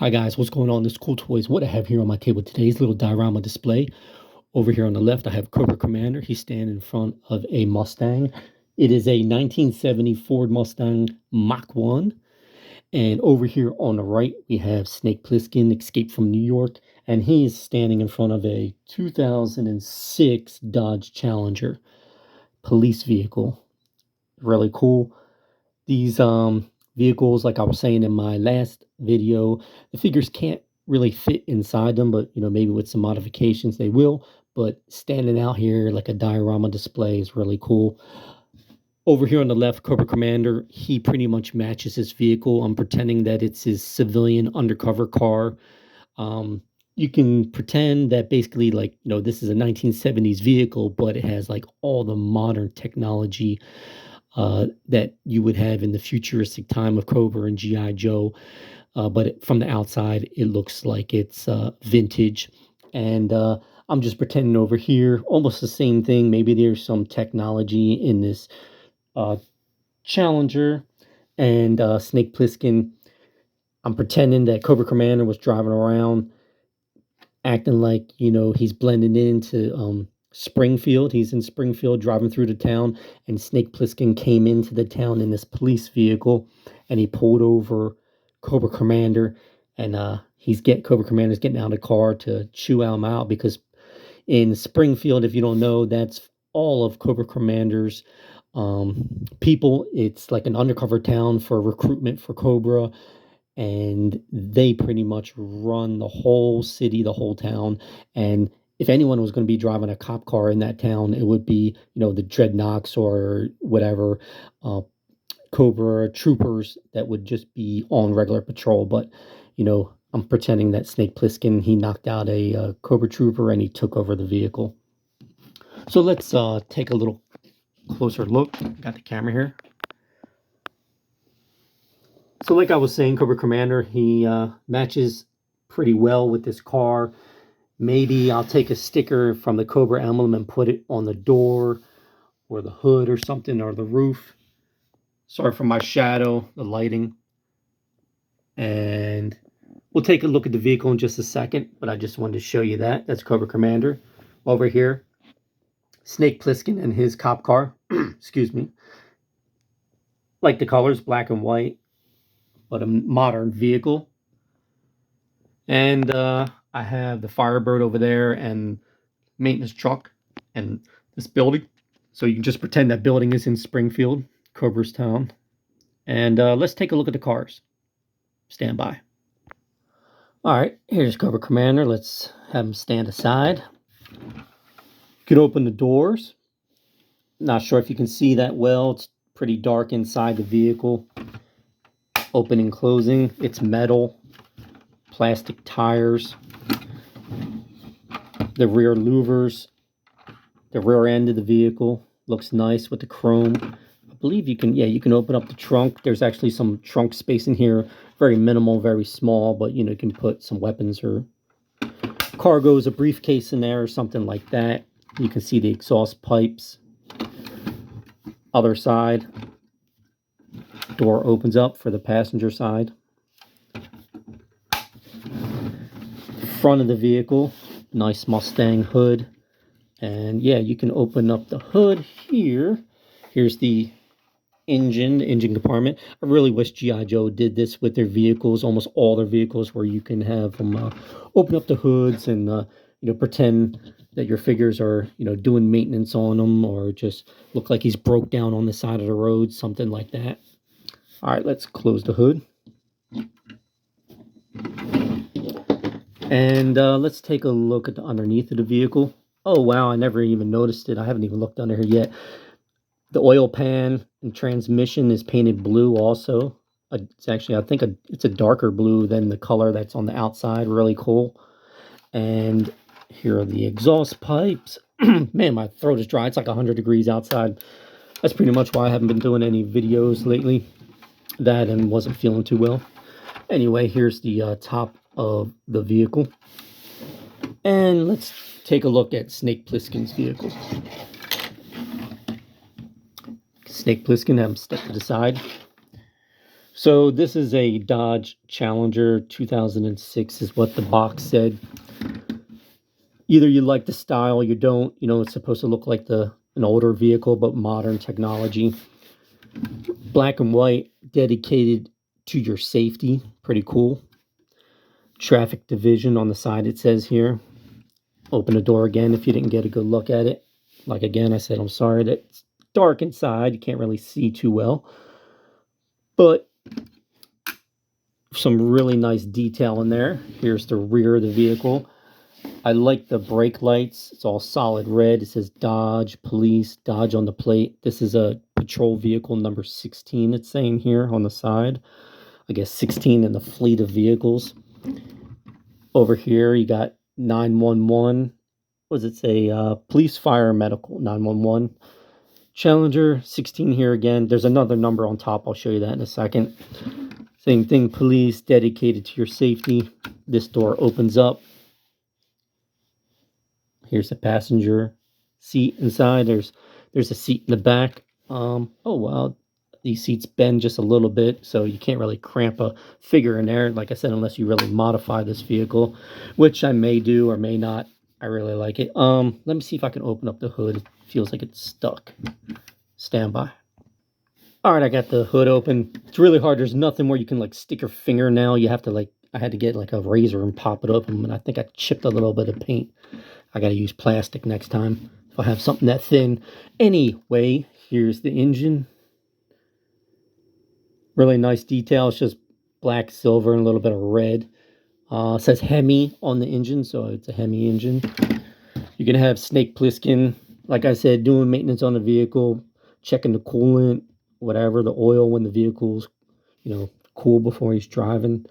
Hi guys, what's going on? This cool toys. What I have here on my table today is a little diorama display. Over here on the left, I have Cobra Commander. He's standing in front of a Mustang. It is a 1970 Ford Mustang Mach 1. And over here on the right, we have Snake Plissken, Escape from New York. And he's standing in front of a 2006 Dodge Challenger police vehicle. Really cool. These vehicles, like I was saying in my last video, the figures can't really fit inside them, but maybe with some modifications they will. But standing out here like a diorama display is really cool. Over here on the left, Cobra Commander, he pretty much matches his vehicle. I'm pretending that it's his civilian undercover car. You can pretend that basically, like, this is a 1970s vehicle, but it has like all the modern technology that you would have in the futuristic time of Cobra and G.I. Joe. But from the outside, it looks like it's vintage. And I'm just pretending over here, almost the same thing. Maybe there's some technology in this Challenger and Snake Plissken. I'm pretending that Cobra Commander was driving around acting like, he's blending into Springfield. He's in Springfield driving through the town, and Snake Plissken came into the town in this police vehicle, and he pulled over Cobra Commander, and Cobra Commander's getting out of the car to chew him out, because in Springfield, if you don't know, that's all of Cobra Commander's people. It's like an undercover town for recruitment for Cobra, and they pretty much run the whole city, the whole town. And if anyone was going to be driving a cop car in that town, it would be, the Dreadnoks or whatever, Cobra troopers that would just be on regular patrol. But, I'm pretending that Snake Plissken, he knocked out a Cobra trooper and he took over the vehicle. So let's take a little closer look. Got the camera here. So like I was saying, Cobra Commander, he matches pretty well with this car. Maybe I'll take a sticker from the Cobra emblem and put it on the door or the hood or something, or the roof. Sorry for my shadow, the lighting. And we'll take a look at the vehicle in just a second, but I just wanted to show you that. That's Cobra Commander. Over here, Snake Plissken and his cop car. Excuse me. Like the colors, black and white, but a modern vehicle. And I have the Firebird over there and maintenance truck and this building. So you can just pretend that building is in Springfield, Cobra's town. And let's take a look at the cars. Stand by. All right, here's Cobra Commander. Let's have him stand aside. You can open the doors. Not sure if you can see that well. It's pretty dark inside the vehicle. Opening, closing. It's metal. Plastic tires, the rear louvers, the rear end of the vehicle looks nice with the chrome. I believe you can open up the trunk. There's actually some trunk space in here, very minimal, very small, but you can put some weapons or cargoes, a briefcase in there or something like that. You can see the exhaust pipes. Other side, door opens up for the passenger side. Front of the vehicle, nice Mustang hood. And yeah, you can open up the hood here. Here's the engine compartment. I really wish G.I. Joe did this with their vehicles, almost all their vehicles, where you can have them open up the hoods and pretend that your figures are doing maintenance on them, or just look like he's broke down on the side of the road, something like that. All right, let's close the hood. And let's take a look at the underneath of the vehicle. Oh, wow, I never even noticed it. I haven't even looked under here yet. The oil pan and transmission is painted blue also. It's actually, I think it's a darker blue than the color that's on the outside. Really cool. And here are the exhaust pipes. Man, my throat is dry. It's like 100 degrees outside. That's pretty much why I haven't been doing any videos lately. That and wasn't feeling too well. Anyway, here's the top of the vehicle. And let's take a look at Snake Plissken's vehicle. Snake Plissken, have him step to the side. So this is a Dodge Challenger 2006 is what the box said. Either you like the style, you don't. You know, it's supposed to look like an older vehicle, but modern technology. Black and white, dedicated to your safety. Pretty cool. Traffic division on the side, it says here. Open the door again if you didn't get a good look at it. Like again, I said, I'm sorry that it's dark inside. You can't really see too well. But some really nice detail in there. Here's the rear of the vehicle. I like the brake lights. It's all solid red. It says Dodge Police, Dodge on the plate. This is a patrol vehicle number 16, it's saying here on the side. I guess 16 in the fleet of vehicles. Over here, you got 911. What does it say? Police, fire, medical, 911. Challenger, 16 here again. There's another number on top. I'll show you that in a second. Same thing, police, dedicated to your safety. This door opens up. Here's the passenger seat inside. There's a seat in the back. Oh wow, these seats bend just a little bit, so you can't really cramp a figure in there, like I said, unless you really modify this vehicle, which I may do or may not. I really like it. Let me see if I can open up the hood. It feels like it's stuck. Stand by. All right, I got the hood open. It's really hard. There's nothing where you can like stick your finger now. You have to like, I had to get like a razor and pop it open, and I think I chipped a little bit of paint. I got to use plastic next time if I have something that thin. Anyway, here's the engine. Really nice detail. It's just black, silver, and a little bit of red. It says Hemi on the engine, so it's a Hemi engine. You can have Snake Plissken, like I said, doing maintenance on the vehicle, checking the coolant, whatever, the oil when the vehicle's, you know, cool before he's driving.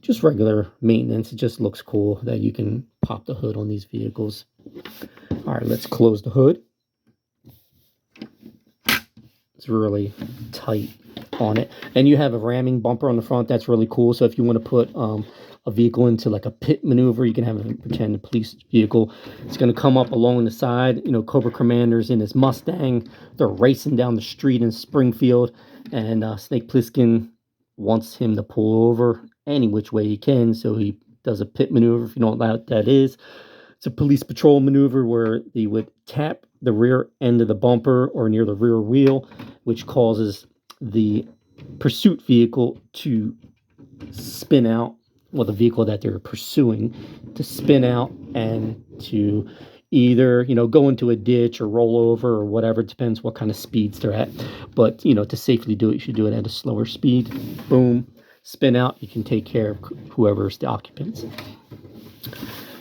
Just regular maintenance. It just looks cool that you can pop the hood on these vehicles. All right, let's close the hood. It's really tight on it. And you have a ramming bumper on the front. That's really cool. So if you want to put a vehicle into like a pit maneuver, you can have it pretend a police vehicle. It's going to come up along the side. You know, Cobra Commander's in his Mustang. They're racing down the street in Springfield. And Snake Plissken wants him to pull over any which way he can. So he does a pit maneuver. If you don't know what that is, it's a police patrol maneuver where they would tap the rear end of the bumper or near the rear wheel, which causes the pursuit vehicle to spin out, well, the vehicle that they're pursuing to spin out and to either, you know, go into a ditch or roll over or whatever. It depends what kind of speeds they're at. But, you know, to safely do it, you should do it at a slower speed. Boom, spin out. You can take care of whoever's the occupants.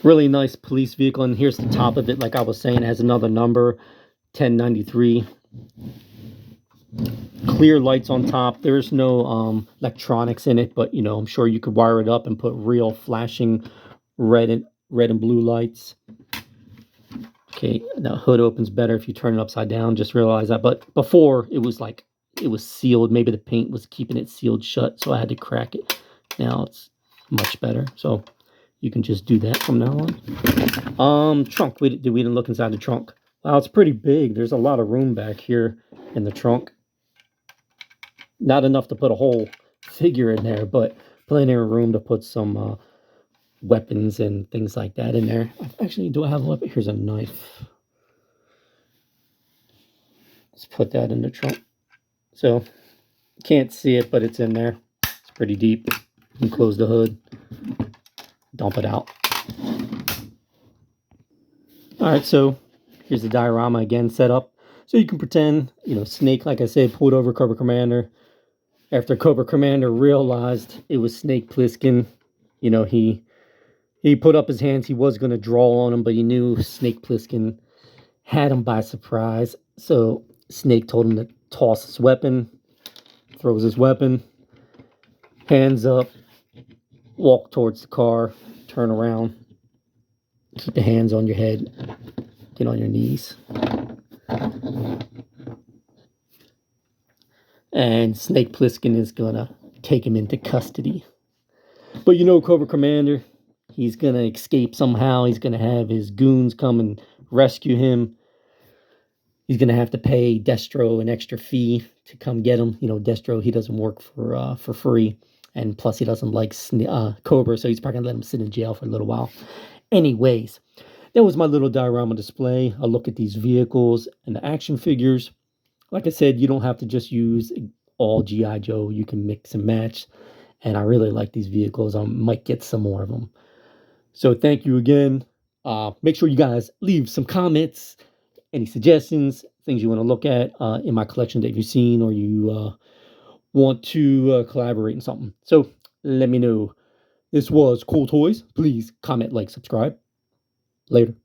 Really nice police vehicle. And here's the top of it. Like I was saying, it has another number, 1093. Clear lights on top. There's no electronics in it, but you know, I'm sure you could wire it up and put real flashing red and blue lights. Okay, the hood opens better if you turn it upside down. Just realize that. But before it was like it was sealed. Maybe the paint was keeping it sealed shut, so I had to crack it. Now it's much better. So you can just do that from now on. Trunk. We didn't look inside the trunk. Wow, it's pretty big. There's a lot of room back here in the trunk. Not enough to put a whole figure in there, but plenty of room to put some weapons and things like that in there. Actually, do I have a weapon? Here's a knife. Let's put that in the trunk. So, can't see it, but it's in there. It's pretty deep. You can close the hood. Dump it out. Alright, so here's the diorama again set up. So you can pretend, you know, Snake, like I said, pulled over Cobra Commander. After Cobra Commander realized it was Snake Plissken, you know, he put up his hands. He was going to draw on him, but he knew Snake Plissken had him by surprise. So Snake told him to toss his weapon, throws his weapon, hands up, walk towards the car, turn around, keep the hands on your head, get on your knees. And Snake Plissken is going to take him into custody. But you know Cobra Commander, he's going to escape somehow. He's going to have his goons come and rescue him. He's going to have to pay Destro an extra fee to come get him. You know, Destro, he doesn't work for free, and plus he doesn't like Cobra, so he's probably gonna let him sit in jail for a little while. Anyways, that was my little diorama display. A look at these vehicles and the action figures. Like I said, you don't have to just use all GI Joe. You can mix and match, and I really like these vehicles. I might get some more of them. So thank you again. Make sure you guys leave some comments, any suggestions, things you want to look at in my collection that you've seen, or you want to collaborate in something. So let me know. This was Cool Toys. Please comment, like, subscribe. Later.